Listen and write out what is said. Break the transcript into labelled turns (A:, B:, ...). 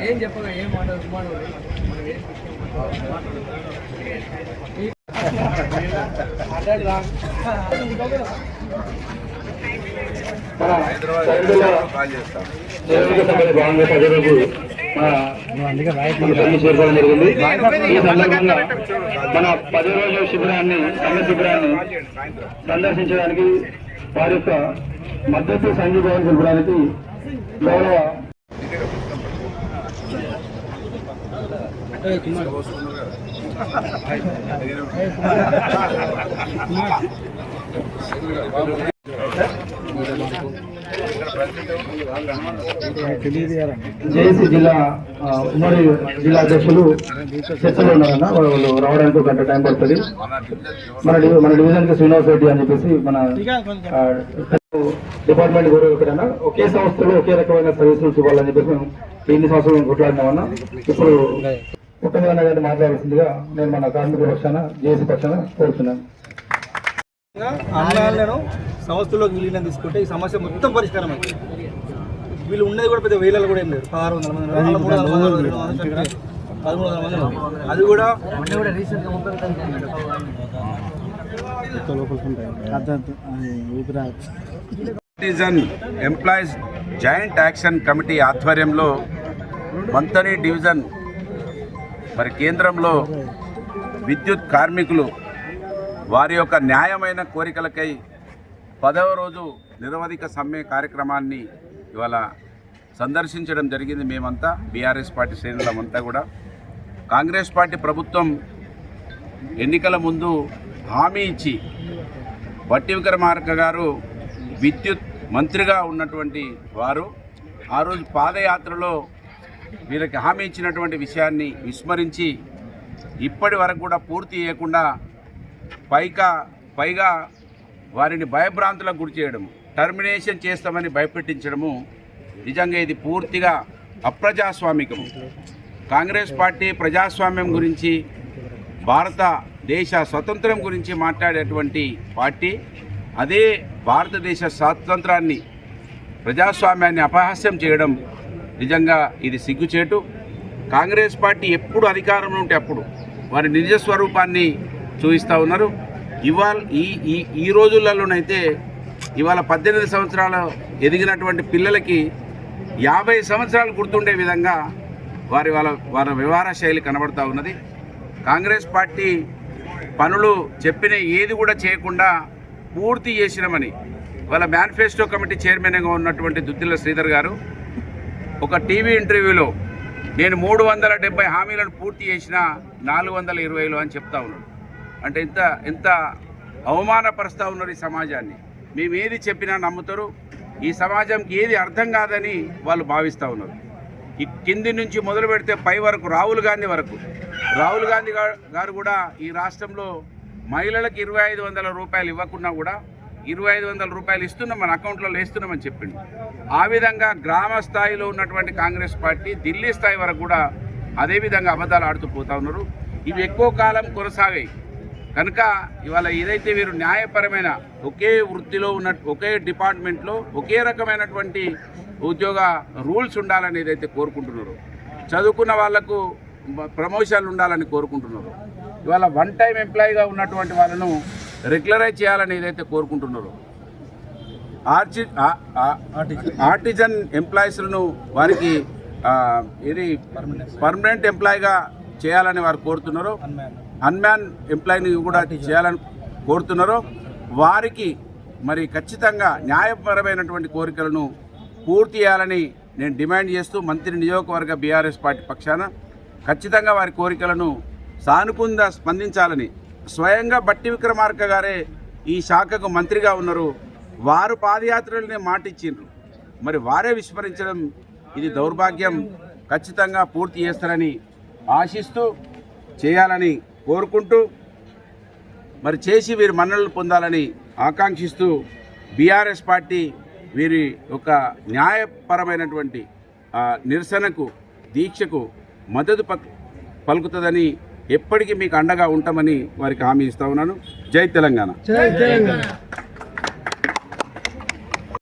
A: ఏం చెప్పగా ఏం
B: చేరుకోవడం జరిగింది. ఈ సందర్భంగా మన 10 రోజుల శిబిరాన్ని సందర్శించడానికి వారి యొక్క మద్దతు సంఘీభావం తెలుపడానికి గౌరవ జేఏసీ జిల్లా ఉమ్మడి జిల్లా అధ్యక్షులు చర్చలో ఉన్నారన్న, వాళ్ళు రావడానికి ఒక గంట టైం పడుతుంది. మన డివిజన్ కి శ్రీనివాస్ రెడ్డి అని చెప్పేసి మన డిపార్ట్మెంట్ గౌరవ ఎక్కడైనా ఒకే సంస్థలో ఒకే రకమైన సర్వీసులు ఇవ్వాలని చెప్పేసి మేము ఎన్ని సంవత్సరాలు కొట్లాడినామన్నా. ఇప్పుడు పుట్టమన్న గారిని మాట్లాడాల్సిందిగా నేను మన కార్మిక పక్షాన జేఏసీ పక్షాన కోరుతున్నాను.
C: అన్నాలను సంస్థలోకి విలీనం తీసుకుంటే ఈ సమస్య మొత్తం పరిష్కారం అవుతుంది. వీళ్ళు ఉన్నది కూడా పెద్ద వేలలో కూడా ఏం లేదు. 1600 మంది, 1300 మంది, అది కూడా
D: citizen employees joint action committee ఆధ్వర్యంలో మంతని డివిజన్ మరి కేంద్రంలో విద్యుత్ కార్మికులు వారి యొక్క న్యాయమైన కోరికలకై 10వ రోజు నిరవధిక సమ్మె కార్యక్రమాన్ని ఇవాళ సందర్శించడం జరిగింది. మేమంతా బీఆర్ఎస్ పార్టీ శ్రేణులమంతా కూడా కాంగ్రెస్ పార్టీ ప్రభుత్వం ఎన్నికల ముందు హామీ ఇచ్చి బట్టి విక్రమార్క గారు విద్యుత్ మంత్రిగా ఉన్నటువంటి వారు ఆ రోజు పాదయాత్రలో వీళ్ళకి హామీ ఇచ్చినటువంటి విషయాన్ని విస్మరించి ఇప్పటి వరకు కూడా పూర్తి చేయకుండా పైగా వారిని భయభ్రాంతులకు గురి చేయడము, టర్మినేషన్ చేస్తామని భయపెట్టించడము నిజంగా ఇది పూర్తిగా అప్రజాస్వామికము. కాంగ్రెస్ పార్టీ ప్రజాస్వామ్యం గురించి, భారతదేశ స్వతంత్రం గురించి మాట్లాడేటువంటి పార్టీ అదే భారతదేశ స్వాతంత్రాన్ని, ప్రజాస్వామ్యాన్ని అపహాస్యం చేయడం నిజంగా ఇది సిగ్గుచేటు. కాంగ్రెస్ పార్టీ ఎప్పుడు అధికారంలో ఉంటే అప్పుడు వారి నిజ స్వరూపాన్ని చూపిస్తూ ఉన్నారు. ఈ రోజులలోనైతే ఇవాళ 18 సంవత్సరాలు ఎదిగినటువంటి పిల్లలకి 50 సంవత్సరాలు గుర్తుండే విధంగా వాళ్ళ వ్యవహార శైలి కనబడుతూ ఉన్నది. కాంగ్రెస్ పార్టీ పనులు చెప్పిన ఏది కూడా చేయకుండా పూర్తి చేసినామని వాళ్ళ మేనిఫెస్టో కమిటీ చైర్మన్గా ఉన్నటువంటి దుద్దిల్ల శ్రీధర్ గారు ఒక టీవీ ఇంటర్వ్యూలో నేను 370 హామీలను పూర్తి చేసిన 420లో అని చెప్తా ఉన్నాడు. అంటే ఎంత అవమానపరుస్తూ ఉన్నారు ఈ సమాజాన్ని. మేము ఏది చెప్పినా నమ్ముతారు, ఈ సమాజంకి ఏది అర్థం కాదని వాళ్ళు భావిస్తూ ఉన్నారు. ఈ కింది నుంచి మొదలు పెడితే పై వరకు రాహుల్ గాంధీ గారు కూడా ఈ రాష్ట్రంలో మహిళలకు 2500 రూపాయలు ఇవ్వకున్నా కూడా 2500 రూపాయలు ఇస్తున్నాం, మన అకౌంట్లో వేస్తున్నామని చెప్పిండు. ఆ విధంగా గ్రామ స్థాయిలో ఉన్నటువంటి కాంగ్రెస్ పార్టీ ఢిల్లీ స్థాయి వరకు కూడా అదేవిధంగా అబద్ధాలు ఆడుతూ పోతూ ఉన్నారు. ఇవి ఎక్కువ కాలం కొనసాగాయి కనుక ఇవాళ ఏదైతే వీరు న్యాయపరమైన ఒకే వృత్తిలో ఉన్న ఒకే డిపార్ట్మెంట్లో ఒకే రకమైనటువంటి ఉద్యోగ రూల్స్ ఉండాలని ఏదైతే కోరుకుంటున్నారో, చదువుకున్న వాళ్లకు ప్రమోషన్లు ఉండాలని కోరుకుంటున్నారు, ఇవాళ వన్ టైం ఎంప్లాయీగా ఉన్నటువంటి వాళ్ళను రెగ్యులరైజ్ చేయాలని ఏదైతే కోరుకుంటున్నారో, ఆర్టిజన్ ఎంప్లాయీస్లను వారికి ఇది పర్మనెంట్ ఎంప్లాయీగా చేయాలని వారు కోరుతున్నారో, అన్మ్యాన్ ఎంప్లాయీని కూడా చేయాలని కోరుతున్నారో వారికి మరి ఖచ్చితంగా న్యాయపరమైనటువంటి కోరికలను పూర్తి చేయాలని నేను డిమాండ్ చేస్తూ మంత్రి నియోజకవర్గ బీఆర్ఎస్ పార్టీ పక్షాన ఖచ్చితంగా వారి కోరికలను సానుకూలంగా స్పందించాలని స్వయంగా బట్టి విక్రమార్క గారే ఈ శాఖకు మంత్రిగా ఉన్నారు. వారు పాదయాత్రలనే మాటిచ్చిండ్రు, మరి వారే విస్మరించడం ఇది దౌర్భాగ్యం. ఖచ్చితంగా పూర్తి చేస్తారని ఆశిస్తూ చేయాలని కోరుకుంటూ మరి చేసి వీరి మన్ననలు పొందాలని ఆకాంక్షిస్తూ బీఆర్ఎస్ పార్టీ వీరి ఒక న్యాయపరమైనటువంటి నిరసనకు దీక్షకు మద్దతు పలుకుతుందని ఎప్పటికీ మీకు అండగా ఉంటామని వారికి హామీ ఇస్తా ఉన్నాను. జై తెలంగాణ.